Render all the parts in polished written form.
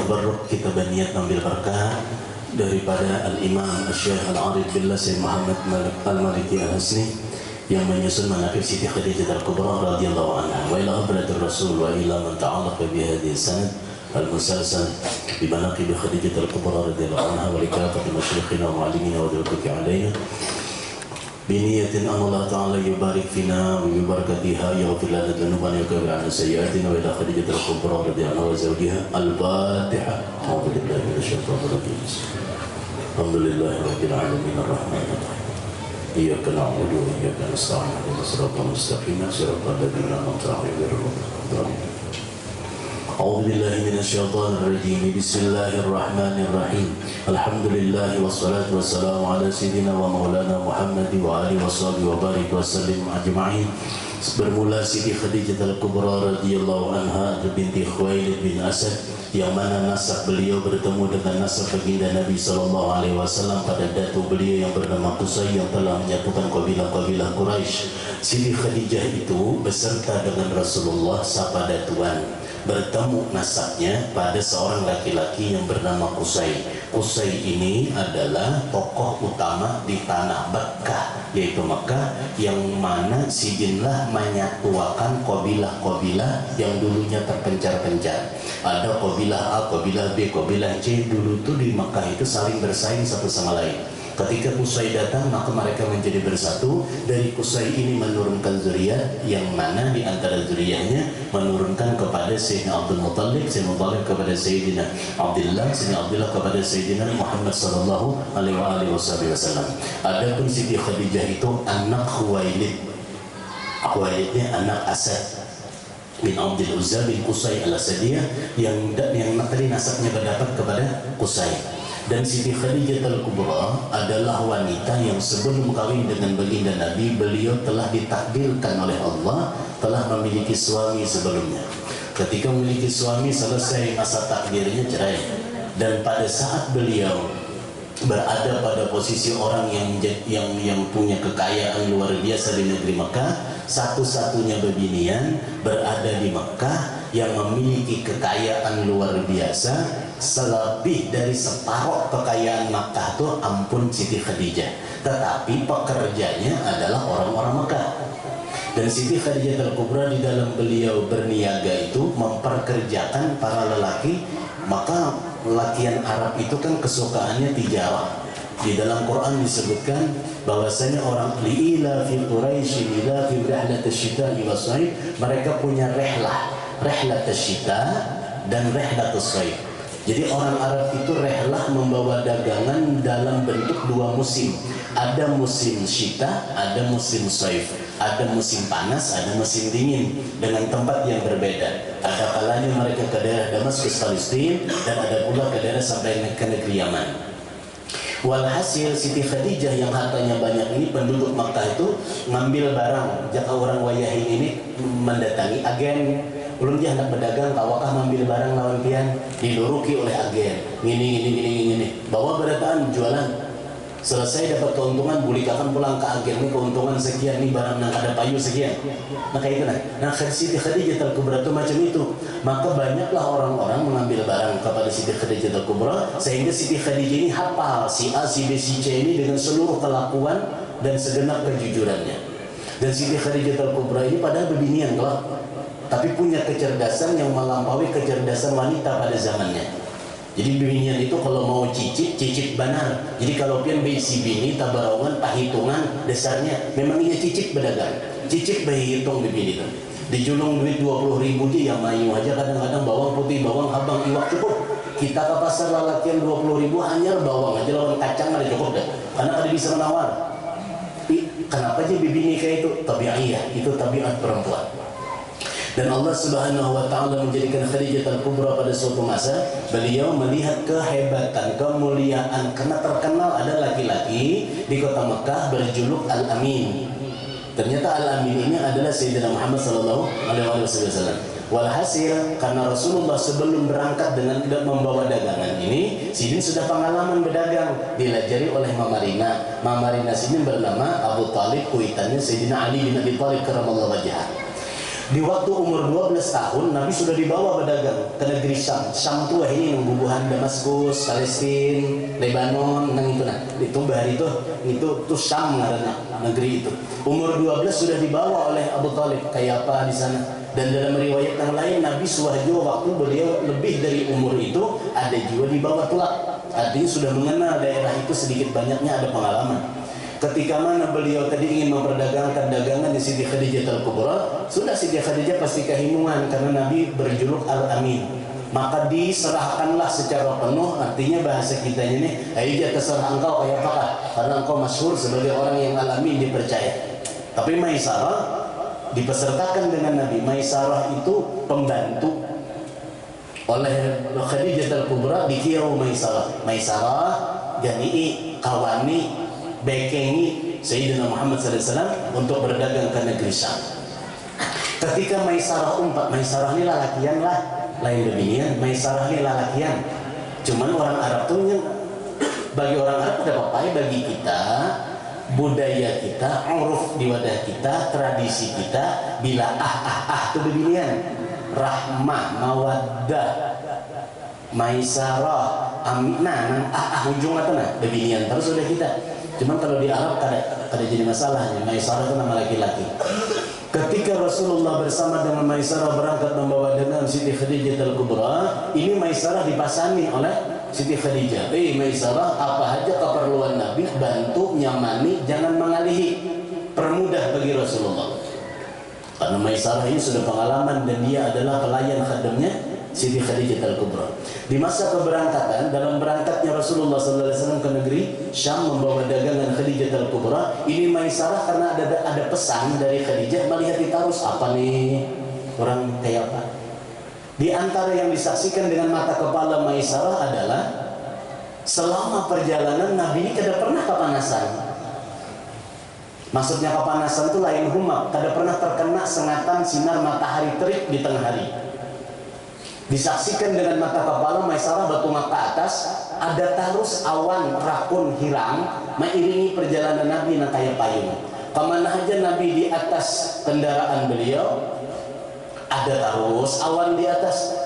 tabarruk, kita berniat ambil berkah daripada Al-Imam Syekh Al-Arif Billah Sayyid Muhammad Al-Maliki Al-Hasni yang menyusun manaqib Siti Khadijah Al-Kubra radhiyallahu anha wa ila hadratir Rasul wa ila man ta'alaqa bi hadhihi sanad al-musalsal bi manaqib Khadijah Al-Kubra radhiyallahu anha wa likafati masyayikhina wa muallimina wa dawlati alaina بنية أن الله تعالى يبارك فينا وببركتها يغفر لنا ذنوبنا ويكفر عنا سيئاتنا وإلى خديجة الكبرى رضي الله عنها وزوجها الفاتحة. أعوذ بالله من الشيطان الرجيم. الحمد لله رب العالمين الرحمن الرحيم إياك نعبد وإياك نستعين اهدنا الصراط المستقيم صراط الذين أنعمت عليهم غير المغضوب عليهم. أعوذ بالله من الشيطان الرجيم. بسم الله الرحمن الرحيم. الحمد لله والصلاة والسلام على سيدنا ومولانا محمد وآله وصحبه وبارك وسلم أجمعين. Bermula Siti Khadijah Al-Kubra radhiyallahu anha binti Khuwailid bin Asad, yang mana nasab beliau bertemu dengan nasab baginda Nabi sallallahu alaihi wasallam pada datu beliau yang bernama Qusay yang telah menyatukan kabilah-kabilah Quraisy. Siti Khadijah itu beserta dengan Rasulullah sapa datuan bertemu nasabnya pada seorang laki-laki yang bernama Qusay. Qusay ini adalah tokoh utama di tanah Mekah, yaitu Mekah, yang mana si jinlah menyatuakan kabilah-kabilah yang dulunya terpencar-pencar. Ada kabilah A, kabilah B, kabilah C. Dulu tuh di Mekah itu saling bersaing satu sama lain. Ketika Qusay datang, maka mereka menjadi bersatu. Dari Qusay ini menurunkan zuriyat, yang mana di antara zuriyahnya menurunkan kepada Sayyidina Abdul Muttalib, Sayyidina Muttalib kepada Sayyidina Abdullah, Sayyidina Abdullah kepada Sayyidina Muhammad sallallahu alaihi wasallam. Adapun Siti Khadijah itu anak Khuwailid. Khuwailidnya anak Asad bin Abdul Uzza bin Qusay al-Asadiyah, yang tadi nasabnya berdapat kepada Qusay. Dan Siti Khadijah Al-Kubra adalah wanita yang sebelum kawin dengan baginda Nabi, beliau telah ditakdirkan oleh Allah telah memiliki suami sebelumnya. Ketika memiliki suami, selesai masa takdirnya cerai. Dan pada saat beliau berada pada posisi orang yang punya kekayaan luar biasa di negeri Mekah, satu-satunya bebinian berada di Mekah yang memiliki kekayaan luar biasa, selebih dari separuh kekayaan Makkah tuh ampun Siti Khadijah. Tetapi pekerjanya adalah orang-orang Makkah. Dan Siti Khadijah Al-Kubra di dalam beliau berniaga itu memperkerjakan para lelaki. Maka lelakian Arab itu kan kesukaannya tijarah. Di dalam Quran disebutkan bahwasanya orang liila fi Quraisy ila fi rihlat asy-syita'i was-sayf, mereka punya rihlat asy-syita dan rihlat as-sayf. Jadi orang Arab itu rehlah membawa dagangan dalam bentuk dua musim. Ada musim syita, ada musim saif. Ada musim panas, ada musim dingin, dengan tempat yang berbeda. Ada kalanya mereka ke daerah Damaskus, Palestina, dan ada pula ke daerah sampai ke negeri Yaman. Walhasil Siti Khadijah yang hartanya banyak ini, penduduk Makkah itu ngambil barang. Jika orang wayahin ini mendatangi agen, belum dia hendak berdagang, tawakah mengambil barang lawan pian, diluruki oleh agen, gini, bawa berataan jualan. Selesai dapat keuntungan, bulikakan pulang ke agen, ini keuntungan sekian, nih barang yang ada payu sekian. Maka itu nah Siti Khadijah Al-Kubra itu macam itu. Maka banyaklah orang-orang mengambil barang kepada Siti Khadijah Al-Kubra, sehingga Siti Khadijah ini hafal si A, si B, si C ini dengan seluruh kelakuan dan segenap kejujurannya. Dan Siti Khadijah Al-Kubra ini padahal bebinian kelak, tapi punya kecerdasan yang melampaui kecerdasan wanita pada zamannya. Jadi binian itu kalau mau cicip benar. Jadi kalau pian si bini tabarongan pahitungan dasarnya memang ia cicip berdagang, cicip berhitung bini itu. Dijulung duit 20.000 aja yang mayu aja, kadang-kadang bawang putih, bawang habang, iwak cukup. Kita ke pasar lalakian 20.000 hanya bawang aja, lawan kacang ada cukup deh. Karena ada bisa menawar. Kenapa aja bini kayak itu? Tabi'iyah, itu tabiat perempuan. Dan Allah Subhanahu wa taala menjadikan Khadijah Al-Kubra pada suatu masa, beliau melihat kehebatan, kemuliaan, karena terkenal ada laki-laki di kota Mekah berjuluk Al-Amin. Ternyata Al-Amin ini adalah Sayyidina Muhammad sallallahu alaihi wasallam. Walhasil karena Rasulullah sebelum berangkat dengan membawa dagangan ini, Sidin sudah pengalaman berdagang, dilajari oleh Mamarina. Mamarina Sidin bernama Abu Talib, kuitannya Sayyidina Ali bin Abi Thalib karramallahu wajhah. Di waktu umur 12 tahun Nabi sudah dibawa berdagang ke negeri Syam. Syam itu ini bubuhan Damaskus, Palestina, Lebanon, nang itu nah. Itu bahari itu Syam ngaranna negeri itu. Umur 12 sudah dibawa oleh Abu Thalib kayak apa di sana. Dan dalam riwayat yang lain Nabi suwahjo waktu beliau lebih dari umur itu ada juga dibawa tulak. Artinya sudah mengenal daerah itu sedikit banyaknya ada pengalaman. Ketika mana beliau tadi ingin memperdagangkan dagangan di Siti Khadijah Al-Kubra, sudah Siti Khadijah pasti kehimungan karena Nabi berjuluk Al-Amin. Maka diserahkanlah secara penuh, artinya bahasa kita ini, "Aija terserah engkau kayak apakah?" Karena engkau masyhur sebagai orang yang Al-Amin dipercaya. Tapi Maisarah dipesertakan dengan Nabi. Maisarah itu pembantu oleh Khadijah Al-Kubra dikirau Maisarah. Maisarah gani'i kawani bekengi Sayyidina Muhammad SAW untuk berdagang ke negeri Syam. Ketika Maisarah umpat, Maisarah ini lalakian lah, lain beginian. Maisarah ini lalakian. Cuman orang Arab tuh bagi orang Arab ada apa-apa, bagi kita budaya kita, uruf di wadah kita, tradisi kita, bila itu beginian. Rahmah, mawaddah, Maisarah, aminah, ujung atau nah, beginian terus sudah kita. Cuman kalau di Arab kada jadi masalahnya. Maisarah itu nama laki-laki. Ketika Rasulullah bersama dengan Maisarah berangkat membawa dengan Siti Khadijah Al-Kubra, ini Maisarah dipasani oleh Siti Khadijah. Maisarah, apa aja keperluan Nabi, bantu, nyamani, jangan mengalihi. Permudah bagi Rasulullah. Karena Maisarah ini sudah pengalaman dan dia adalah pelayan khadamnya Siti Khadijah Al-Kubra. Di masa keberangkatan, dalam berangkatnya Rasulullah SAW ke negeri Syam membawa dagangan Khadijah Al-Kubra, ini Maisarah karena ada pesan dari Khadijah melihat ditarus apa nih orang kayak apa. Di antara yang disaksikan dengan mata kepala Maisarah adalah selama perjalanan Nabi ini tidak pernah kepanasan. Maksudnya kepanasan itu lain humak, tidak pernah terkena sengatan sinar matahari terik di tengah hari. Disaksikan dengan mata kepala Maisarah bertungak ke atas, ada tarus awan rakun hilang mengiringi perjalanan Nabi yang kayak payung. Kemana aja Nabi di atas kendaraan beliau ada tarus awan di atas.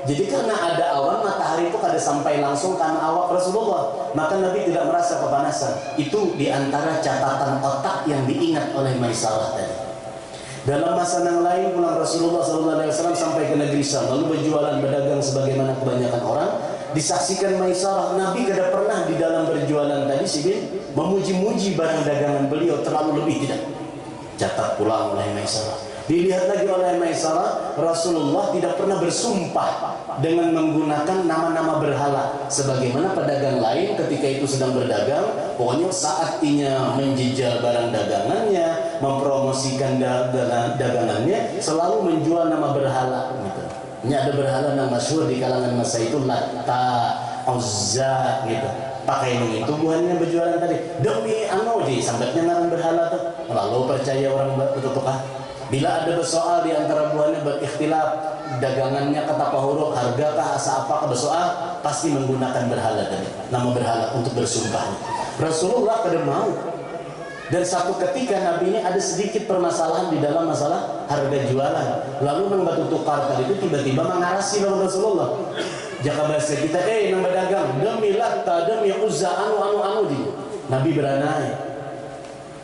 Jadi karena ada awan, matahari itu kada sampai langsung karena awak Rasulullah, maka Nabi tidak merasa kepanasan. Itu diantara catatan otak yang diingat oleh Maisarah tadi. Dalam masa yang lain pulang Rasulullah SAW sampai ke negeri Syam, lalu berjualan berdagang sebagaimana kebanyakan orang. Disaksikan Maisarah, Nabi tidak pernah di dalam berjualan tadi sini memuji-muji barang dagangan beliau terlalu lebih, tidak. Catat pulang oleh Maisarah. Dilihat lagi oleh Maisarah, Rasulullah tidak pernah bersumpah dengan menggunakan nama-nama berhala. Sebagaimana pedagang lain ketika itu sedang berdagang, pokoknya saat ia menjejal barang dagangannya, mempromosikan dagangannya, selalu menjual nama berhala. Gitu. Ini ada berhala yang masyhur di kalangan masa itu, Latta, Uzza, gitu. Pakai ini tubuhannya berjualan tadi. Demi di sambatnya ngaran berhala tuh. Lalu percaya orang betul-betul. Bila ada bersoal di antara buahnya berikhtilaf, dagangannya kata huruf, hargakah, asa apakah bersoal, pasti menggunakan berhala tadi, nama berhala untuk bersumpah. Rasulullah kada mau. Dan satu ketika Nabi ini ada sedikit permasalahan di dalam masalah harga jualan. Lalu nang batu tukar tadi itu tiba-tiba mengarasi lawan Rasulullah. Jaka bahasa kita, nang berdagang demi Latta, demi Uzza, anu di. Nabi beranai.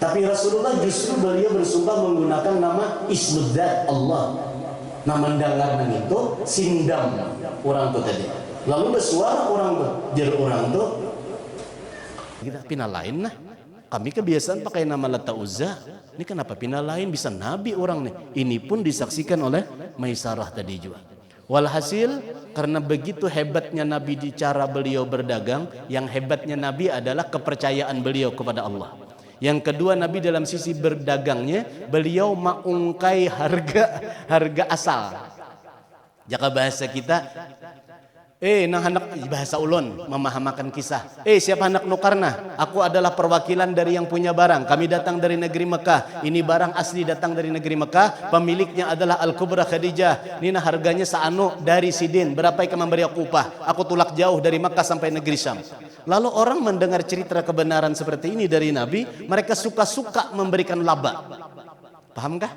Tapi Rasulullah justru beliau bersumpah menggunakan nama Ismudzat Allah. Nama dangar itu sindam orang itu tadi. Lalu bersuara orang itu, jadi orang itu kita pina lain nah. Kami kebiasaan pakai nama Latta Uzza. Ini kenapa pina lain bisa Nabi orang nih? Ini pun disaksikan oleh Maisarah tadi juga. Walhasil karena begitu hebatnya Nabi di cara beliau berdagang, yang hebatnya Nabi adalah kepercayaan beliau kepada Allah. Yang kedua, Nabi dalam sisi berdagangnya beliau mengungkai harga asal. Jika bahasa kita, nang hendak bahasa ulun memahamakan kisah. Siapa hendak nukarna? Aku adalah perwakilan dari yang punya barang. Kami datang dari negeri Mekah. Ini barang asli datang dari negeri Mekah. Pemiliknya adalah Al-Kubra Khadijah. Ini harganya seanu dari Sidin. Berapa yang memberi aku upah? Aku tulak jauh dari Mekah sampai negeri Syam. Lalu orang mendengar cerita kebenaran seperti ini dari Nabi, mereka suka-suka memberikan laba. Pahamkah?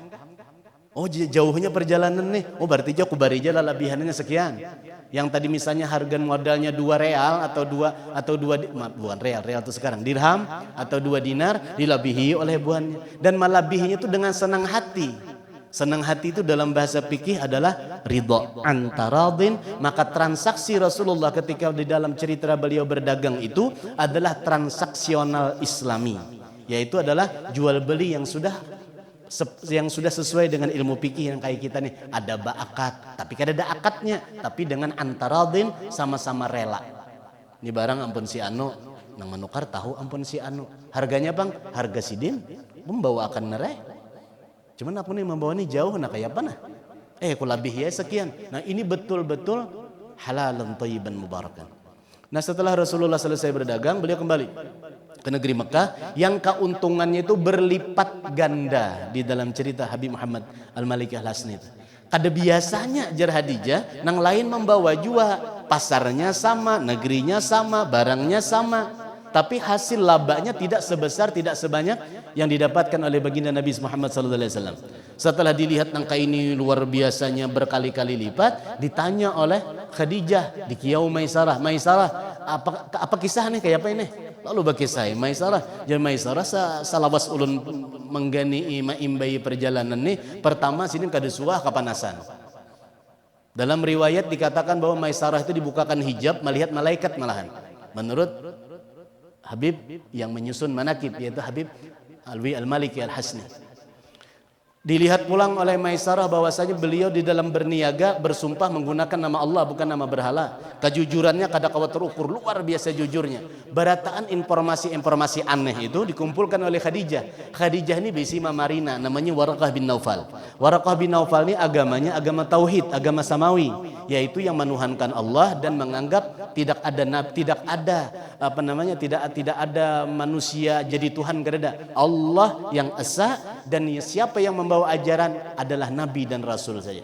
Oh jauhnya perjalanan nih, oh berarti jauh kubarija lah lebihannya sekian. Yang tadi misalnya harga modalnya 2 real atau bukan real itu sekarang dirham atau 2 dinar dilebihi oleh buannya, dan melebihinya itu dengan senang hati. Senang hati itu dalam bahasa fikih adalah ridho antaradin. Maka transaksi Rasulullah ketika di dalam cerita beliau berdagang itu adalah transaksional Islami, yaitu adalah jual beli yang sudah sesuai dengan ilmu fikih yang kayak kita nih, ada akad, tapi kan ada akadnya, tapi dengan antaradin, sama-sama rela. Ini barang ampun si anu nang menukar tahu ampun si anu, harganya bang harga sidin membawa akan nereh, cuman aku nih membawa nih jauh, nah kayak apa nah aku lebih ya sekian. Nah ini betul-betul halalan thayyiban mubarakan. Nah setelah Rasulullah selesai berdagang, beliau kembali ke negeri Mekah yang keuntungannya itu berlipat ganda. Di dalam cerita Habib Muhammad Al-Maliki Al-Hasni itu, kada biasanya jar Khadijah nang lain membawa jua, pasarnya sama, negerinya sama, barangnya sama, tapi hasil labanya tidak sebesar, tidak sebanyak yang didapatkan oleh baginda Nabi Muhammad SAW. Setelah dilihat nangka ini luar biasanya berkali-kali lipat, ditanya oleh Khadijah di Qiyau Maisarah, apa kisah nih kayak apa ini? Lalu bakisah Maisarah, jadi Maisarah salawas ulun menggani imbai perjalanan nih, pertama sini kada suah kapanasan. Dalam riwayat dikatakan bahwa Maisarah itu dibukakan hijab melihat malaikat malahan. Menurut Habib yang menyusun manakib, yaitu Habib Alwi Al-Maliki Al-Hasni. Dilihat pulang oleh Maisarah bahwasanya beliau di dalam berniaga bersumpah menggunakan nama Allah bukan nama berhala. Kejujurannya kada kawat terukur, luar biasa jujurnya. Berataan informasi-informasi aneh itu dikumpulkan oleh Khadijah. Khadijah ini bisi Marina, namanya Waraqah bin Naufal. Waraqah bin Naufal ini agamanya agama tauhid, agama samawi, yaitu yang menuhankan Allah dan menganggap tidak ada manusia jadi Tuhan, kada. Allah yang esa, dan siapa yang membawa ajaran adalah Nabi dan Rasul saja.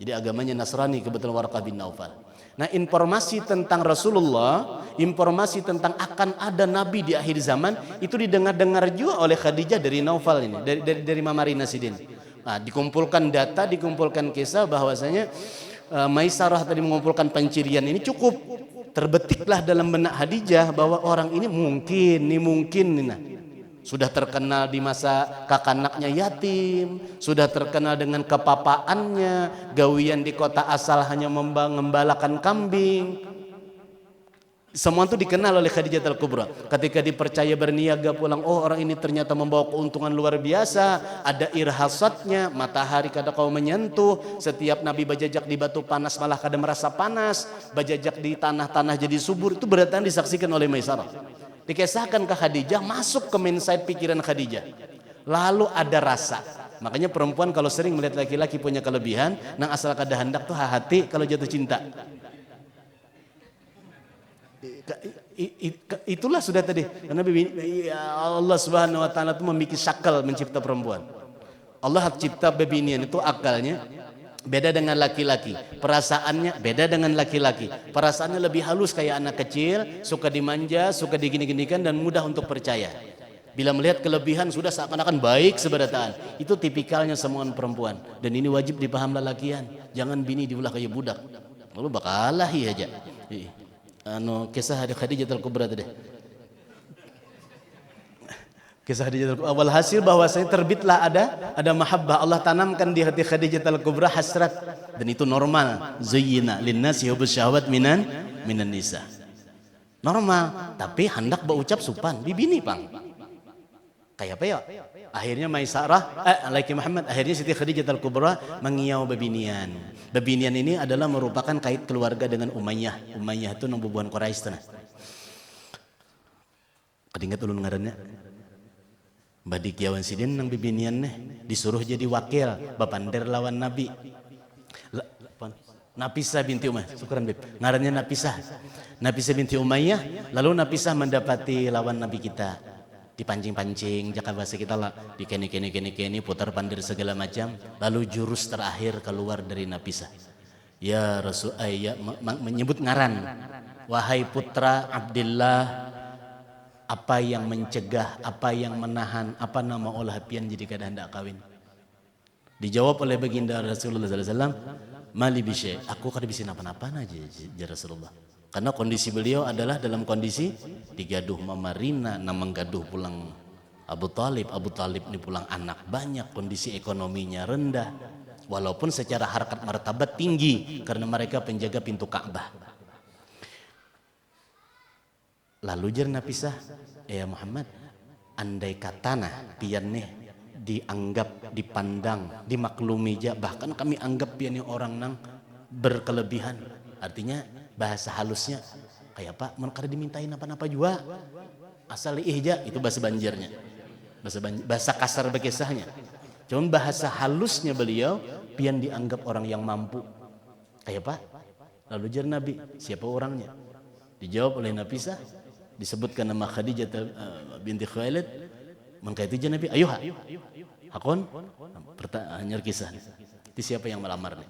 Jadi agamanya Nasrani kebetulan Waraqah bin Naufal. Nah informasi tentang Rasulullah, informasi tentang akan ada Nabi di akhir zaman itu didengar-dengar juga oleh Khadijah dari Naufal ini, dari Mamarina Sidin. Nah, dikumpulkan data, dikumpulkan kisah bahwasanya Maisarah tadi mengumpulkan pencirian ini cukup. Terbetiklah dalam benak Khadijah bahwa orang ini mungkin nah, sudah terkenal di masa kakanaknya yatim, sudah terkenal dengan kepapaannya, gawian di kota asal hanya mengembalakan kambing. Semua itu dikenal oleh Khadijah Al-Kubra. Ketika dipercaya berniaga pulang, oh orang ini ternyata membawa keuntungan luar biasa, ada irhasatnya, matahari kada kau menyentuh, setiap Nabi bajajak di batu panas malah kada merasa panas, bajajak di tanah-tanah jadi subur. Itu berarti disaksikan oleh Maisarah. Dikisahkan ke Khadijah, masuk ke mindset pikiran Khadijah. Lalu ada rasa. Makanya perempuan kalau sering melihat laki-laki punya kelebihan, nang asal kada hendak tuh hati kalau jatuh cinta. Itulah sudah tadi, karena Allah Subhanahu wa taala itu memiliki sakal mencipta perempuan. Allah cipta bebinian itu akalnya beda dengan laki-laki, perasaannya beda dengan laki-laki. Perasaannya lebih halus kayak anak kecil, suka dimanja, suka digini-ginikan dan mudah untuk percaya. Bila melihat kelebihan sudah seakan-akan baik seberataan. Itu tipikalnya semua perempuan, dan ini wajib dipaham lelakian. Jangan bini diulah kayak budak, lalu bakalah aja. Kisah Khadijah Al-Kubra tadi. Kisah Khadijah Al-Kubra. Awal hasil bahwasanya terbitlah ada mahabbah. Allah tanamkan di hati Khadijah Al-Kubra hasrat, dan itu normal. Zayyina linnasi hubbus syahwat minan nisa. Normal, tapi hendak berucap supan bibini pang. Kayak apa ya? Akhirnya Maisarah, Alaiki Muhammad, akhirnya Siti Khadijah Al-Kubra mengiau bebinian. Bebinian ini adalah merupakan kait keluarga dengan Umayyah. Umayyah itu nang bubuhan Quraisy tanah. Kedingat ulun ngarannya. Badik Yawan Sidin nang bebinian nih disuruh jadi wakil bapander lawan Nabi. Nafisah binti Umayyah, syukuran Bib. Ngarannya Nafisah. Nafisah binti Umayyah, lalu Nafisah mendapati lawan Nabi kita. Dipancing-pancing, jaka bahasa kita lah, dikeni putar pandir segala macam, lalu jurus terakhir keluar dari Nafisah. Ya Rasul, menyebut ngaran, wahai putra Abdillah, apa yang mencegah, apa yang menahan, apa nama olah pian jadi kada hendak kawin? Dijawab oleh baginda Rasulullah SAW, mali bisyai, aku kada bisa napa-napa aja ya Rasulullah. Karena kondisi beliau adalah dalam kondisi digaduh Mama Rina, namang gaduh pulang Abu Talib. Abu Talib ini pulang anak banyak, kondisi ekonominya rendah. Walaupun secara harkat martabat tinggi karena mereka penjaga pintu Ka'bah. Lalu jerna pisah, ya Muhammad, andai katana pian nih dianggap, dipandang, dimaklumi aja, bahkan kami anggap pian orang nang berkelebihan. Artinya bahasa halusnya kayak apa? Mereka dimintain apa-apa juga. Asal ihja itu bahasa Banjarnya. Bahasa kasar bekisahnya. Cuman bahasa halusnya beliau pian dianggap orang yang mampu. Kayak apa? Lalu jar Nabi, siapa orangnya? Dijawab oleh Nabi Sah, disebutkan nama Khadijah binti Khuwailid. Maka itu jar Nabi, ayo hakon. Pertanyaan kisah. Itu siapa yang melamar nih?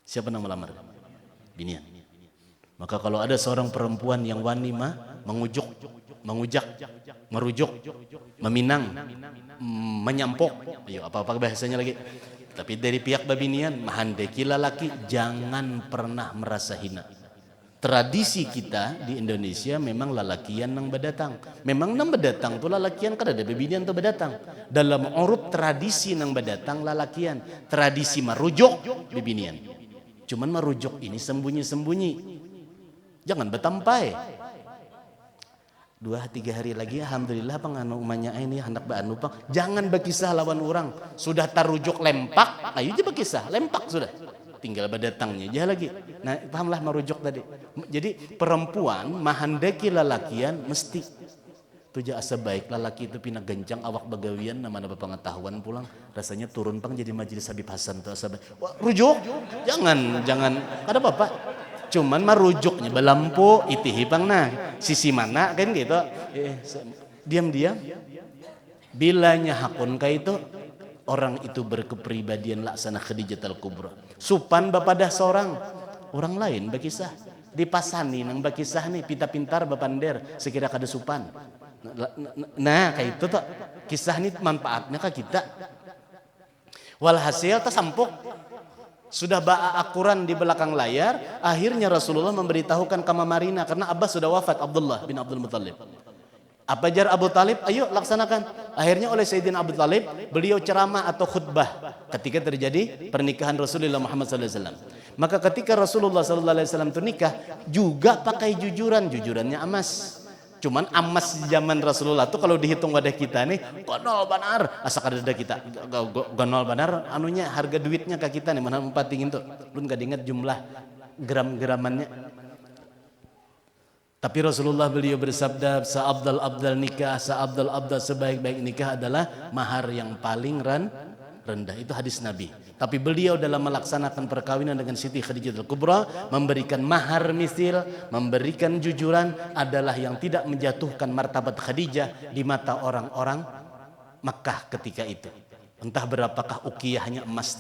Siapa yang melamar? Binian. Maka kalau ada seorang perempuan yang wani mengujak, merujuk, meminang, menyampok, ayo apa-apa bahasanya lagi. Tapi dari pihak babinian, mahandeki lalaki jangan pernah merasa hina. Tradisi kita di Indonesia memang lalakian nang berdatang. Memang nang berdatang tuh lalakian kada ada babinian tuh berdatang. Dalam urut tradisi nang berdatang lalakian, tradisi merujuk babinian. Cuman merujuk ini sembunyi-sembunyi. Jangan betampai. 2-3 hari lagi alhamdulillah panganu umanya ini hendak baanu pang. Jangan berkisah lawan orang. Sudah tarujuk lempak, ayo aja berkisah, lempak sudah. Tinggal berdatangnya aja lagi. Nah, pahamlah merujuk tadi. Jadi perempuan mahandeki lalakian mesti tuja asa baik lalaki itu pina gencang awak bagawian nama-nama pengetahuan pulang rasanya turun pang jadi majelis Habib Hasan tuh asa baik. Wah, rujuk jangan kada apa-apa, cuman merujuknya belampu itihi pang nah sisi mana kan gitu. Diam-diam bilanya hakun ka itu orang itu berkepribadian laksana Khadijatul Kubra, supan bapadah seorang orang lain berkisah dipasani nang berkisah nih pita pintar bapander sekira kada supan. Nah kayak itu tuh kisah ini manfaatnya ke kita. Walhasil tersampuk sudah akuran di belakang layar. Akhirnya Rasulullah memberitahukan ke Mama Rina karena Abbas sudah wafat, Abdullah bin Abdul Muttalib. Apa jar Abu Talib? Ayo laksanakan. Akhirnya oleh Sayyidina Abu Talib beliau ceramah atau khutbah ketika terjadi pernikahan Rasulullah Muhammad SAW. Maka ketika Rasulullah SAW itu nikah juga pakai jujurannya emas. Cuman emas zaman Rasulullah tuh kalau dihitung wadah kita nih gonol banar asa kada kita gonol banar anunya harga duitnya ke kita nih mana empating itu lu nggak diingat jumlah gram-gramannya. Tapi Rasulullah beliau bersabda seabdal nikah, seabdal sebaik-baik nikah adalah mahar yang paling rendah. Itu hadis Nabi. Tapi beliau dalam melaksanakan perkawinan dengan Siti Khadijatul Kubra memberikan mahar misil, memberikan jujuran adalah yang tidak menjatuhkan martabat Khadijah di mata orang-orang Makkah ketika itu. Entah berapakah ukiyahnya emas.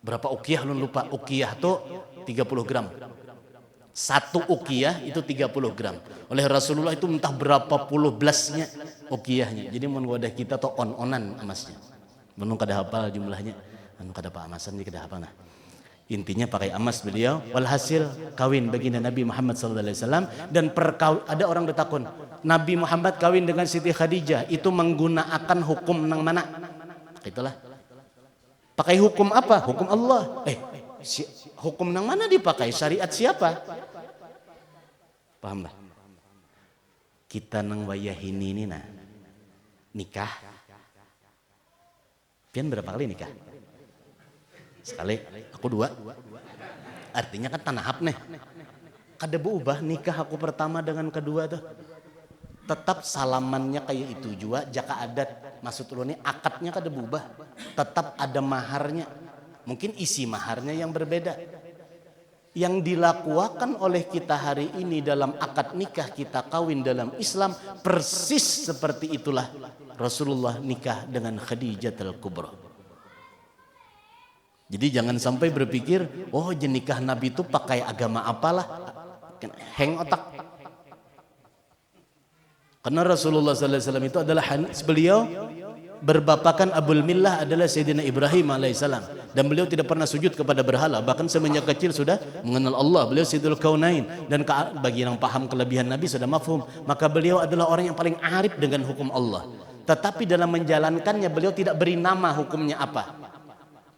Berapa ukiyah lu lupa? Ukiyah tuh 30 gram. Satu ukiyah itu 30 gram. Oleh Rasulullah itu entah berapa puluh belasnya ukiyahnya. Jadi mun wadah kita tuh on-onan emasnya. Menung kada hafal jumlahnya. Anu kada pak amasan jadi kada hafal nah. Intinya pakai emas beliau. Walhasil kawin baginda Nabi Muhammad SAW dan ada orang bertakun, Nabi Muhammad kawin dengan Siti Khadijah itu menggunakan hukum nang mana? Itulah. Pakai hukum apa? Hukum Allah. Hukum nang mana dipakai? Syariat siapa? Pahamlah. Kita nang wayahini ini nah nikah. Pian berapa kali nikah? Sekali, aku 2. Artinya kan tanahap nih. Kada berubah nikah aku pertama dengan kedua tuh. Tetap salamannya kayak itu juga, jaka adat. Maksud lu nih akadnya kada berubah. Tetap ada maharnya. Mungkin isi maharnya yang berbeda. Yang dilakukan oleh kita hari ini dalam akad nikah kita kawin dalam Islam persis seperti itulah Rasulullah nikah dengan Khadijatul Kubra. Jadi jangan sampai berpikir, oh jenikah Nabi itu pakai agama apalah, heng otak. Karena Rasulullah SAW itu adalah beliau berbapakan Abul Millah adalah Sayyidina Ibrahim alaihissalam, dan beliau tidak pernah sujud kepada berhala, bahkan semenjak kecil sudah mengenal Allah. Beliau Sayyidul Kaunain, dan bagi yang paham kelebihan Nabi sudah mafhum, maka beliau adalah orang yang paling arif dengan hukum Allah. Tetapi dalam menjalankannya beliau tidak beri nama hukumnya apa.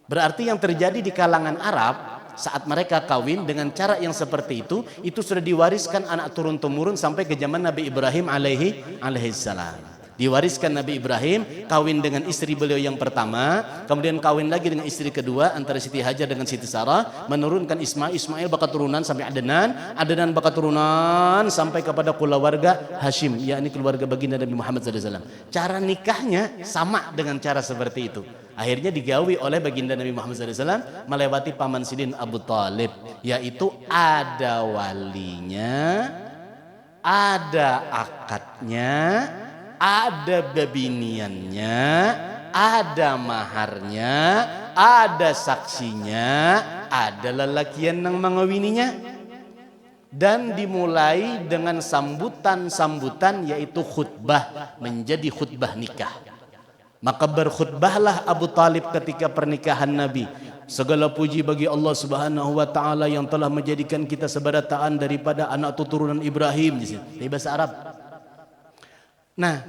Berarti yang terjadi di kalangan Arab saat mereka kawin dengan cara yang seperti itu sudah diwariskan anak turun temurun sampai ke zaman Nabi Ibrahim alaihissalam. Diwariskan Nabi Ibrahim kawin dengan istri beliau yang pertama, kemudian kawin lagi dengan istri kedua antara Siti Hajar dengan Siti Sarah, menurunkan Ismail bakat turunan sampai Adnan bakat turunan sampai kepada keluarga Hashim, yakni keluarga baginda Nabi Muhammad SAW. Cara nikahnya sama dengan cara seperti itu. Akhirnya digawi oleh baginda Nabi Muhammad SAW melewati paman Sidin Abu Talib, yaitu ada walinya, ada akadnya, ada babiniannya, ada maharnya, ada saksinya, ada lelakian yang mengawininya, dan dimulai dengan sambutan yaitu khutbah, menjadi khutbah nikah. Maka berkhutbahlah Abu Talib ketika pernikahan Nabi. Segala puji bagi Allah Subhanahu wa taala yang telah menjadikan kita sebarataan daripada anak turunan Ibrahim di sini. Di bahasa Arab. Nah,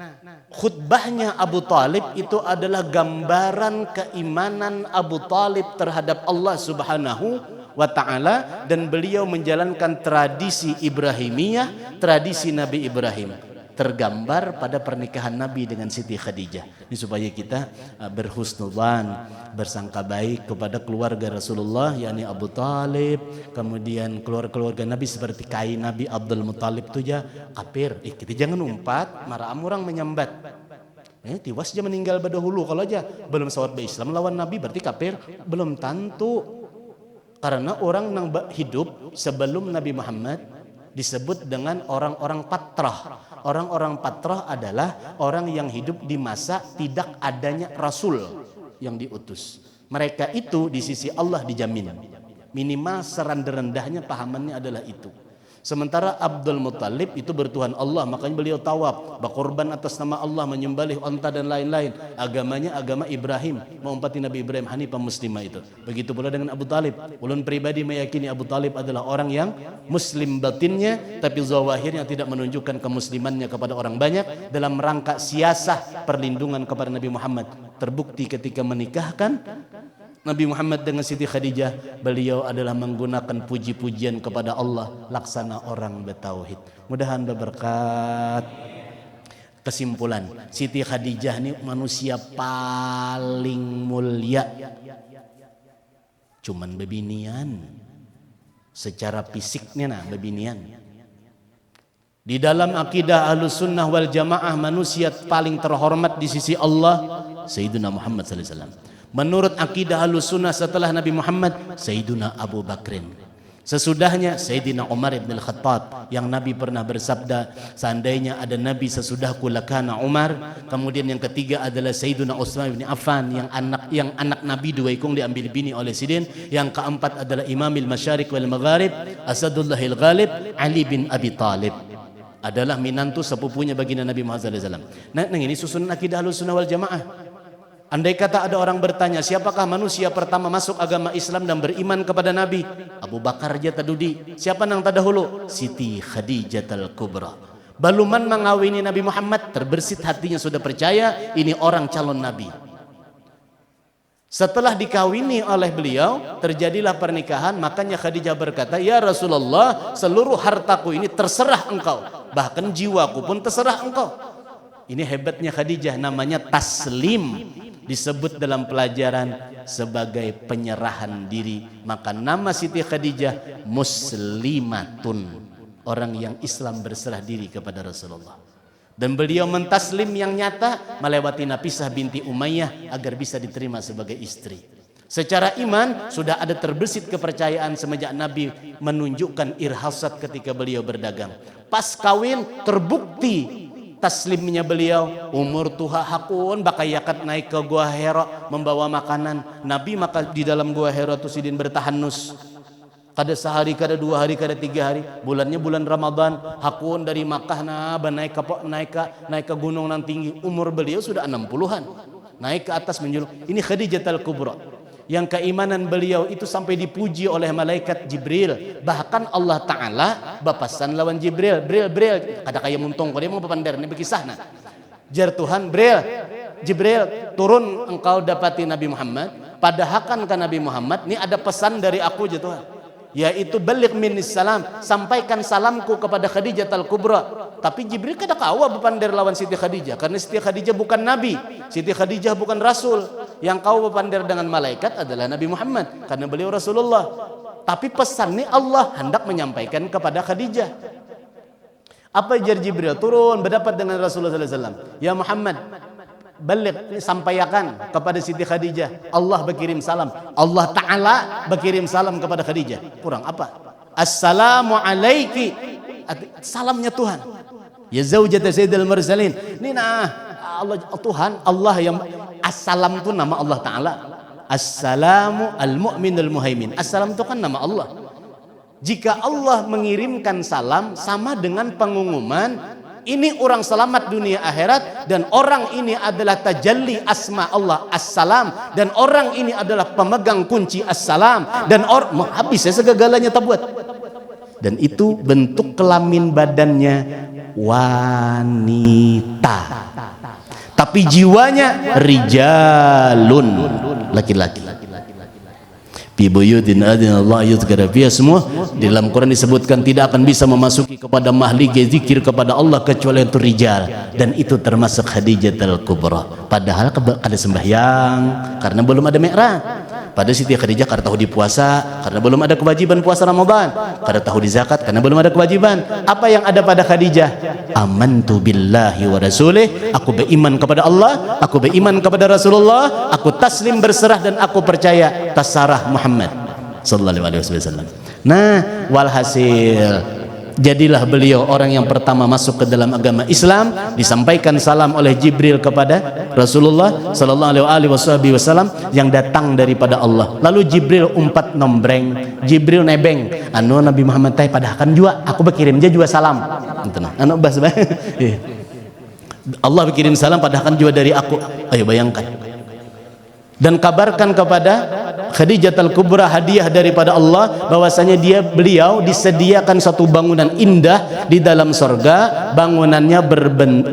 khutbahnya Abu Talib itu adalah gambaran keimanan Abu Talib terhadap Allah Subhanahu wa ta'ala, dan beliau menjalankan tradisi Ibrahimiyah, tradisi Nabi Ibrahim, tergambar pada pernikahan Nabi dengan Siti Khadijah. Ini supaya kita berhusnudzan, bersangka baik kepada keluarga Rasulullah, yakni Abu Talib, kemudian keluarga Nabi seperti kai Nabi Abdul Muttalib itu aja kafir. Kita jangan umpat, marah orang menyambat. Tiwas aja meninggal berdahulu, kalau aja belum sawat Islam lawan Nabi berarti kafir. Belum tentu. Karena orang yang hidup sebelum Nabi Muhammad disebut dengan orang-orang patrah. Orang-orang patrah adalah orang yang hidup di masa tidak adanya Rasul yang diutus. Mereka itu di sisi Allah dijamin. Minimal serendah-rendahnya pahamannya adalah itu. Sementara Abdul Muttalib itu bertuhan Allah, makanya beliau tawaf, berkorban atas nama Allah, menyembelih onta dan lain-lain. Agamanya agama Ibrahim, mengumpati Nabi Ibrahim Hanifah Muslimah itu. Begitu pula dengan Abu Talib. Ulun pribadi meyakini Abu Talib adalah orang yang Muslim batinnya, tapi zawahirnya tidak menunjukkan kemuslimannya kepada orang banyak dalam rangka siasah perlindungan kepada Nabi Muhammad. Terbukti ketika menikahkan Nabi Muhammad dengan Siti Khadijah, beliau adalah menggunakan puji-pujian kepada Allah laksana orang bertauhid. Mudahan berberkat. Kesimpulan, Siti Khadijah ini manusia paling mulia. Cuman bebinian. Secara fisiknya nah bebinian. Di dalam akidah Ahlussunnah wal Jamaah, manusia paling terhormat di sisi Allah Sayyidina Muhammad sallallahu alaihi wasallam. Menurut akidah Ahlussunnah setelah Nabi Muhammad, Sayyidina Abu Bakrin. Sesudahnya Sayyidina Umar ibn al-Khattab, yang Nabi pernah bersabda, seandainya ada Nabi sesudahku lakana Umar. Kemudian yang ketiga adalah Sayyidina Utsman bin Affan, yang anak Nabi dua ikung diambil bini oleh Sidin. Yang keempat adalah Imamil Masyariq wal Magharib, Asadullahil Ghalib, Ali bin Abi Talib. Adalah minantu sepupunya baginda Nabi Muhammad SAW. Nah, ini susunan akidah Ahlussunnah wal Jamaah. Andai kata ada orang bertanya, siapakah manusia pertama masuk agama Islam dan beriman kepada Nabi? Abu Bakar aja tadudi. Siapa nang tadahulu? Siti Khadijah al-Kubra. Baluman mengawini Nabi Muhammad, terbersit hatinya sudah percaya ini orang calon Nabi. Setelah dikawini oleh beliau, terjadilah pernikahan. Makanya Khadijah berkata, ya Rasulullah, seluruh hartaku ini terserah engkau. Bahkan jiwaku pun terserah engkau. Ini hebatnya Khadijah, namanya taslim. Disebut dalam pelajaran sebagai penyerahan diri. Maka nama Siti Khadijah muslimatun, orang yang Islam berserah diri kepada Rasulullah. Dan beliau mentaslim yang nyata melewati Nafisah binti Umayyah agar bisa diterima sebagai istri. Secara iman sudah ada terbersit kepercayaan semenjak Nabi menunjukkan irhasat ketika beliau berdagang. Pas kawin terbukti taslimnya beliau. Umur tuha hakun bakayakat naik ke Gua Hira membawa makanan. Nabi maka di dalam Gua Hira itu Sidin bertahanus. Kada sehari, kada 2 hari, kada 3 hari. Bulannya bulan Ramadan. Hakun dari Makkah naik ke gunung nang tinggi. Umur beliau sudah 60-an. naik ke atas menjulur. Ini Khadijatul Kubra yang keimanan beliau itu sampai dipuji oleh malaikat Jibril. Bahkan Allah Ta'ala bapasan lawan Jibril. Bril ada kayak muntung kalau dia mau papandar ini berkisahna. Jar Tuhan Jibril turun engkau dapati Nabi Muhammad, padahakan ke Nabi Muhammad, ini ada pesan dari aku ya Tuhan, yaitu balik minis salam, sampaikan salamku kepada Khadijatul Kubra. Tapi Jibril kada kawa berpandar lawan Siti Khadijah, karena Siti Khadijah bukan nabi, Siti Khadijah bukan rasul. Yang kau berpandar dengan malaikat adalah Nabi Muhammad, karena beliau Rasulullah. Tapi pesan ini Allah hendak menyampaikan kepada Khadijah. Apa jar Jibril? Turun berdapat dengan Rasulullah SAW. Ya Muhammad, balik, sampaikan kepada Siti Khadijah, Allah berkirim salam, Allah Ta'ala berkirim salam kepada Khadijah. Kurang apa? Assalamu alaiki, salamnya Tuhan. Ya zaujata sayyidil mursalin. Ini Allah Tuhan, Allah yang assalam itu nama Allah Ta'ala. Assalamu al-mu'minul muhaimin. Assalam itu kan nama Allah. Jika Allah mengirimkan salam sama dengan pengumuman ini orang selamat dunia akhirat, dan orang ini adalah tajalli asma Allah Assalam, dan orang ini adalah pemegang kunci Assalam, dan habis ya segagalanya tabuat. Dan itu bentuk kelamin badannya wanita, tapi jiwanya rijalun, laki-laki. Fi buyutin adina Allah yuzkara fiha, semua di dalam Quran disebutkan tidak akan bisa memasuki kepada mahligai zikir kepada Allah kecuali itu rijal, dan itu termasuk Khadijatul Kubra. Padahal kada sembahyang karena belum ada mi'raj. Pada Siti Khadijah kada tahu di puasa karena belum ada kewajiban puasa Ramadan, kada tahu di zakat karena belum ada kewajiban. Apa yang ada pada Khadijah? Amantu billahi wa rasulih, aku beriman kepada Allah, aku beriman kepada Rasulullah, aku taslim berserah dan aku percaya tasarah Muhammad sallallahu alaihi wasallam. Nah, walhasil jadilah beliau orang yang pertama masuk ke dalam agama Islam, disampaikan salam oleh Jibril kepada Rasulullah sallallahu alaihi wasallam yang datang daripada Allah. Lalu Jibril umpat nombreng, Jibril nebeng, anu Nabi Muhammad teh padahkan jua aku berkirim dia jua salam. Anu bas Allah berkirim salam padahkan jua dari aku. Ayo bayangkan. Dan kabarkan kepada Khadijatul Kubra hadiah daripada Allah bahwasanya beliau disediakan satu bangunan indah di dalam sorga. Bangunannya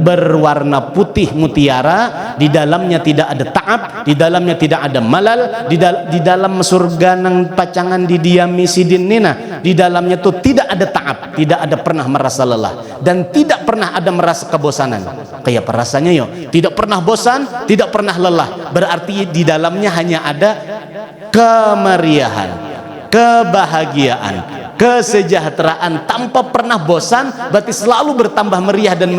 berwarna putih mutiara, di dalamnya tidak ada ta'ab, di dalamnya tidak ada malal, di dalam surga nang pacangan didiami sidin nina, di dalamnya tuh tidak ada ta'ab, tidak ada pernah merasa lelah, dan tidak pernah ada merasa kebosanan. Kayak perasanya yo, tidak pernah bosan, tidak pernah lelah, berarti di dalamnya hanya ada kemeriahan, kebahagiaan, kesejahteraan tanpa pernah bosan, berarti selalu bertambah meriah dan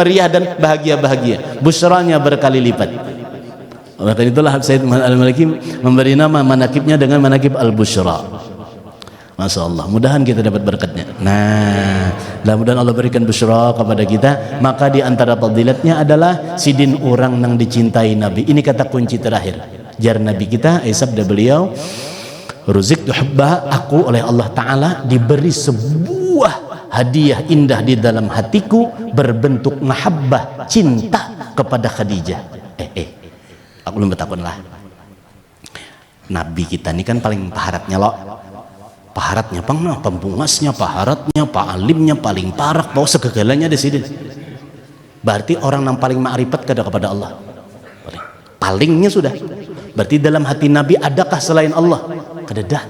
bahagia. Busranya berkali lipat. Oleh karena itulah Sayyid Muhammad Al-Maliki memberi nama manakibnya dengan manakib Al-Busyra. Masya Allah, mudahan kita dapat berkatnya. Nah, mudah-mudahan Allah berikan busyra kepada kita. Maka di antara fadilatnya adalah sidin orang nang dicintai Nabi. Ini kata kunci terakhir. Jar Nabi kita, sabda beliau, ruziktu hubbaha, aku oleh Allah Ta'ala diberi sebuah hadiah indah di dalam hatiku berbentuk mahabbah, cinta kepada Khadijah. Aku belum bertakun lah. Nabi kita ini kan paling paharatnya loh. Paharatnya pempungasnya, paharatnya, paalimnya paling parah, bahwa segagalanya di sini. Berarti orang yang paling ma'rifat kepada Allah. Palingnya sudah. Berarti dalam hati Nabi adakah selain Allah? Kededah.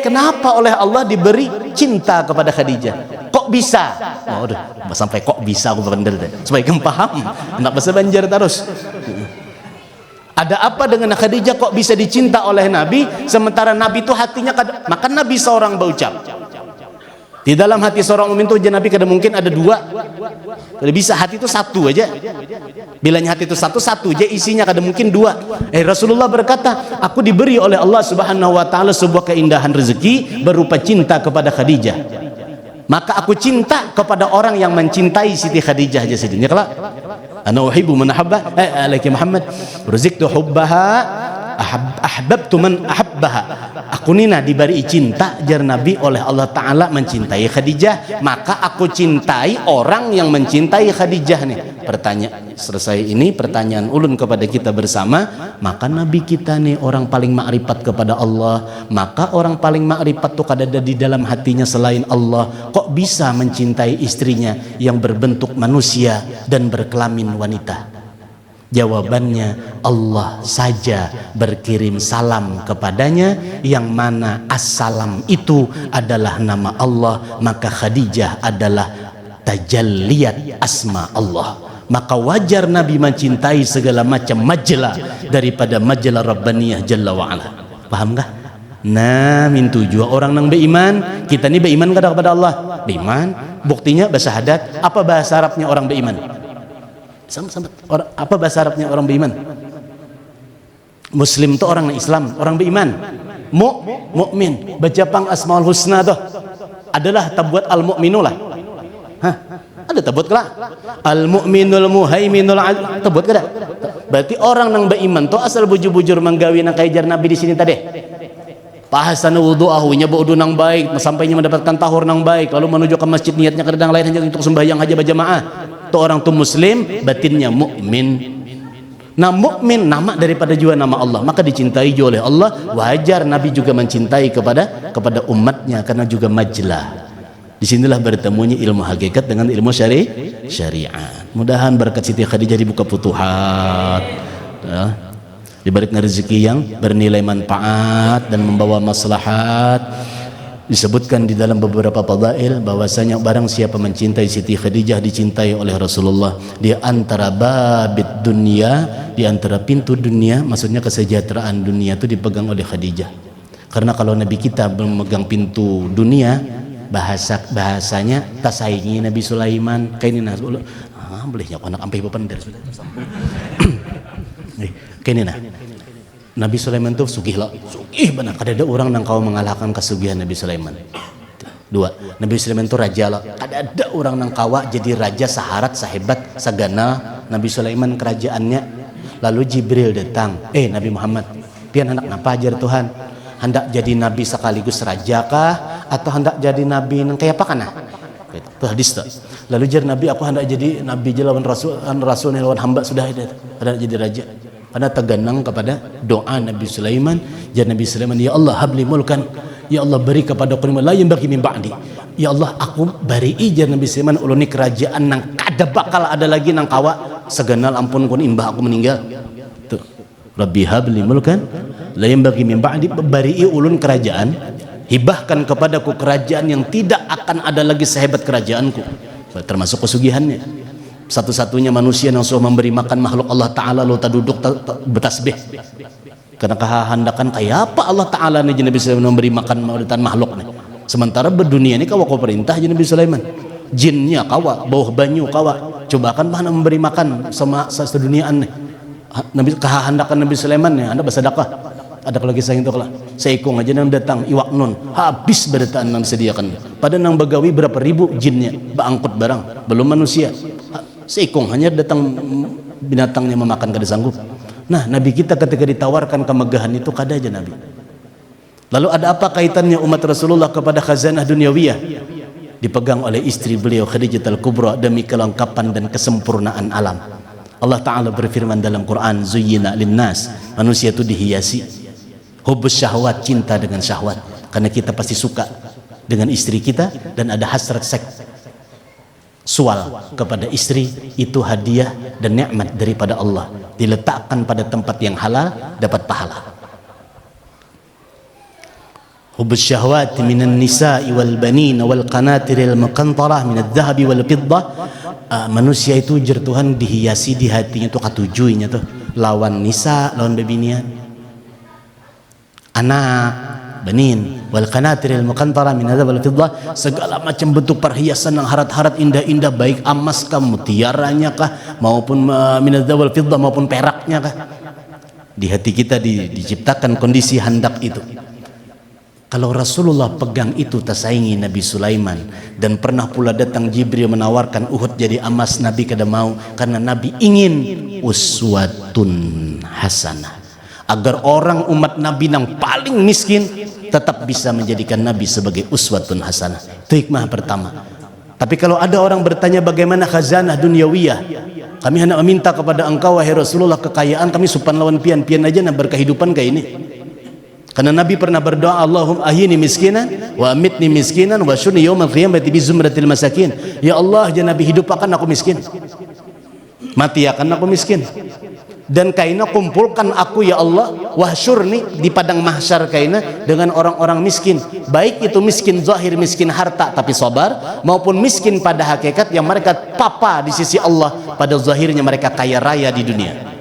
Kenapa oleh Allah diberi cinta kepada Khadijah? Kok bisa? Sampai kok bisa aku bener deh. Supaya kamu paham. Nak bahasa Banjar terus. Ada apa dengan Khadijah kok bisa dicinta oleh Nabi, sementara Nabi itu hatinya maka Nabi seorang berucap. Di dalam hati seorang mukmin itu Nabi kada mungkin ada dua. Kada bisa, hati itu satu aja. Bilanya hati itu satu aja isinya, kada mungkin dua. Rasulullah berkata, aku diberi oleh Allah Subhanahu wa taala sebuah keindahan rezeki berupa cinta kepada Khadijah. Maka aku cinta kepada orang yang mencintai Siti Khadijah aja sidin. Ya kelak. Ana uhibbu man ahabba alaiki Muhammad ruziktu hubbaha ahbabtu man ahabbaha. kunina diberi cinta jar Nabi oleh Allah Ta'ala mencintai Khadijah, maka aku cintai orang yang mencintai Khadijah nih. Pertanyaan selesai ini, pertanyaan ulun kepada kita bersama, maka Nabi kita nih orang paling makrifat kepada Allah, maka orang paling makrifat tuh kada ada di dalam hatinya selain Allah, kok bisa mencintai istrinya yang berbentuk manusia dan berkelamin wanita? Jawabannya, Allah saja berkirim salam kepadanya, yang mana assalam itu adalah nama Allah, maka Khadijah adalah tajalliyat asma Allah. Maka wajar Nabi mencintai segala macam majalah daripada majalah Rabbaniyah Jalla wa'ala. Paham gak? Nah, min tujuh orang nang beriman, kita ni beriman kada kepada Allah? Beriman. Buktinya bersahadat. Apa bahasa Arabnya orang beriman? Sama-sama. Apa bahasa Arabnya orang beriman? Muslim itu orang Islam, orang beriman. Mukmin. Baca pang Asmaul Husna tuh adalah tabuat al-mu'minu lah. Hah? Ada tabuat kala? Al-mu'minul muhaiminul tabuat kada? Berarti orang nang beriman tuh asal bujur-bujur manggawi nang kayak jar Nabi di sini tadi. Pahasana wudu'ahu, nya wudu nang baik, sampainya mendapatkan tahur nang baik, lalu menuju ke masjid niatnya kadang lain hanya untuk sembahyang aja berjamaah. Itu orang tuh muslim, batinnya mukmin. Nah, mukmin nama daripada juga nama Allah, maka dicintai juga oleh Allah. Wajar Nabi juga mencintai kepada umatnya karena juga majlah. Disinilah bertemunya ilmu hakikat dengan ilmu syariat. Mudahan berkat Siti Khadijah dibuka futuhat, diberikan rezeki yang bernilai manfaat dan membawa maslahat. Disebutkan di dalam beberapa fadail bahwasanya barang siapa mencintai Siti Khadijah dicintai oleh Rasulullah. Di antara babit dunia, di antara pintu dunia, maksudnya kesejahteraan dunia itu dipegang oleh Khadijah. Karena kalau Nabi kita memegang pintu dunia, bahasanya tasaingi Nabi Sulaiman kayak ini nah bolehnya anak ampai papan dari sudah kayak ini nah Nabi Sulaiman tuh sugih lah, sugih benar. Kada ada orang yang kau mengalahkan kesugihan Nabi Sulaiman. Dua, Nabi Sulaiman tuh raja lah. Kada ada orang yang kawa jadi raja saharat, sahebat, sagana Nabi Sulaiman kerajaannya. Lalu Jibril datang, Nabi Muhammad, pian hendak napa ajar Tuhan? Hendak jadi Nabi sekaligus raja kah? Atau hendak jadi Nabi yang kayak apa kana? Itu hadis tak. Lalu jar Nabi, aku hendak jadi Nabi lawan Rasul lawan hamba sudah ada. Hendak jadi raja. Karena terganang kepada doa Nabi Sulaiman. Jar Nabi Sulaiman, ya Allah habli mulkan, ya Allah beri kepada aku la yang bagi min ba'di. Ya Allah aku bari jar Nabi Sulaiman uluni kerajaan nang kada bakal ada lagi nang kawa segenal ampun kun imbah aku meninggal. Tuh. Rabbi habli mulkan la yang bagi min ba'di, bari ulun kerajaan, hibahkan kepadaku kerajaan yang tidak akan ada lagi sehebat kerajaanku. Termasuk kesugihannya. Satu-satunya manusia yang sudah memberi makan makhluk Allah Ta'ala lo tak duduk bertasbih karena kehendakan kayak apa Allah Ta'ala nih Nabi Sulaiman memberi makan makhluk nih. Sementara berdunia ini kawa perintah Nabi Sulaiman, jinnya kawa, bawah banyu kawa, coba kan mana memberi makan sama seduniaan nih. Nabi kehendakan Nabi Sulaiman nih, anda bersedekah ada kalau kisah itu kalau seikung aja nang datang iwak nun habis beritaan nang disediakan pada nang bagawi berapa ribu jinnya bangkut barang belum manusia. Seikung hanya datang binatangnya memakan kada sanggup. Nah, Nabi kita ketika ditawarkan kemegahan itu kada aja Nabi. Lalu ada apa kaitannya umat Rasulullah kepada khazanah duniawiyah? Dipegang oleh istri beliau Khadijah al-Kubra demi kelengkapan dan kesempurnaan alam. Allah Ta'ala berfirman dalam Quran, zuyyina linnas, manusia itu dihiasi hubus syahwat, cinta dengan syahwat, karena kita pasti suka dengan istri kita dan ada hasrat seks seksual kepada istri. Itu hadiah dan nikmat daripada Allah, diletakkan pada tempat yang halal dapat pahala. Hubus syahwat minan nisa'i wal banin wal qanatiril muqantarah minadh dhahabi wal fiddah. Manusia itu jar Tuhan dihiasi di hatinya tuh katujuinya tuh lawan nisa, lawan bebinian, anak, banin, wal qanatiril muqantara min dzahab wal fiddah, segala macam bentuk perhiasan yang harat-harat indah-indah, baik emas kah, mutiaranya kah, maupun min dzahab wal fiddah, maupun peraknya kah. Di hati kita diciptakan kondisi hendak itu. Kalau Rasulullah pegang itu tersaingi Nabi Sulaiman, dan pernah pula datang Jibril menawarkan Uhud jadi emas, Nabi kada mau karena Nabi ingin uswatun hasanah. agar orang umat Nabi yang paling miskin tetap bisa menjadikan Nabi sebagai uswatun hasanah. Itu hikmah pertama. Tapi kalau ada orang bertanya bagaimana khazanah dunyawiyah, kami hendak meminta kepada engkau wahai Rasulullah kekayaan kami supan lawan pian aja nak berkehidupan kayak ini. Karena Nabi pernah berdoa, Allahumma ahyini miskinan wa amitni miskinan wa syurni yaumal qiyamati bi zumratil masakin. Ya Allah, ya Nabi, hidupkan aku miskin, mati akan aku miskin, dan kaina kumpulkan aku ya Allah wahsyurni di padang mahsyar kaina dengan orang-orang miskin, baik itu miskin zahir, miskin harta tapi sabar, maupun miskin pada hakikat yang mereka papa di sisi Allah, pada zahirnya mereka kaya raya di dunia.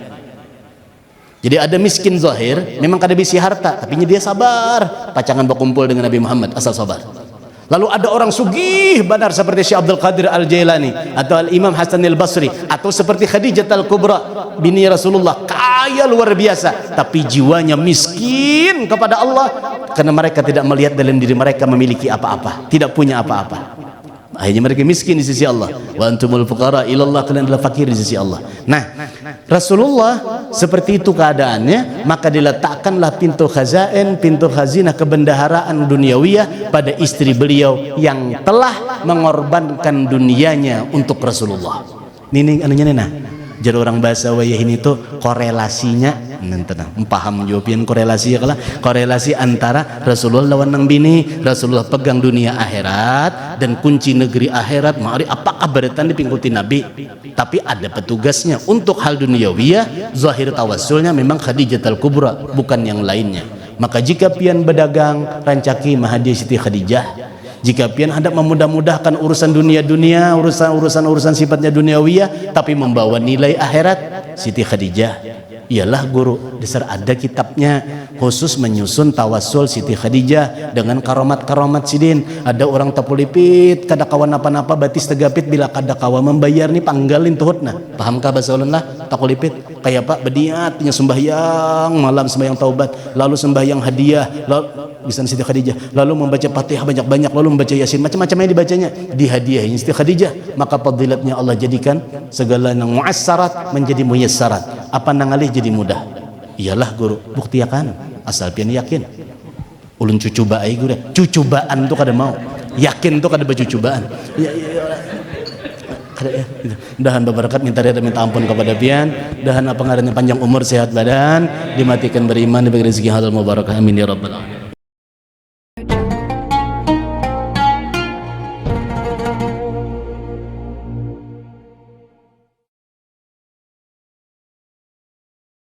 Jadi ada miskin zahir memang kada bisi harta tapi dia sabar, pacangan berkumpul dengan Nabi Muhammad asal sabar. Lalu ada orang sugih benar seperti Syekh Abdul Qadir Al-Jailani atau Al-Imam Hasan Al-Basri atau seperti Khadijah Al-Kubra bini Rasulullah, kaya luar biasa tapi jiwanya miskin kepada Allah karena mereka tidak melihat dalam diri mereka memiliki apa-apa, tidak punya apa-apa. Akhirnya mereka miskin di sisi Allah. Wa antumul fuqara ilallah, kalian adalah fakir di sisi Allah. Nah, Rasulullah seperti itu keadaannya, maka diletakkanlah pintu khazain, pintu khazinah kebendaharaan duniawiyah pada istri beliau yang telah mengorbankan dunianya untuk Rasulullah. Ini anunya nah. Jadi orang bahasa wayah ini tuh korelasinya tenang, paham jawabian korelasi ya kala, korelasi antara Rasulullah lawan nang bini, Rasulullah pegang dunia akhirat dan kunci negeri akhirat. Mari apakah beratan dipingkuti Nabi, tapi ada petugasnya untuk hal duniawiyah. Zahir tawassulnya memang Khadijah Al-Kubra, bukan yang lainnya. Maka jika pian berdagang rancaki mahadiah Siti Khadijah, jika pian hendak memudah-mudahkan urusan dunia-dunia, urusan sifatnya duniawiyah tapi membawa nilai akhirat, Siti Khadijah ialah guru. Dasar ada kitabnya khusus menyusun tawassul Siti Khadijah dengan karomat-karomat sidin. Ada orang tapulipit kada kawan apa-apa batis tegapit bila kada kawan membayar nih panggalin tuhut nah. Pahamkah bahasa ulun lah takulipit kayak Pak bediat punya sembahyang malam, sembahyang taubat, lalu sembahyang hadiah, lalu bisa Siti Khadijah, lalu membaca Fatihah banyak-banyak, lalu membaca Yasin, macam-macamnya dibacanya di hadiahin Siti Khadijah. Maka fadilatnya Allah jadikan segala yang muassarat menjadi muyassarat, apa nangalih jadi mudah. Iyalah guru, bukti akan asal pian yakin. Ulun cucubaan guru, cucubaan tuh kada mau, yakin tuh kada bercucubaan. Ya. Dahan berberkat, minta ampun kepada pian, dahan apa ngarannya panjang umur, sehat badan, dimatikan beriman, diberi rezeki halal mubarakah, amin ya rabbal alamin.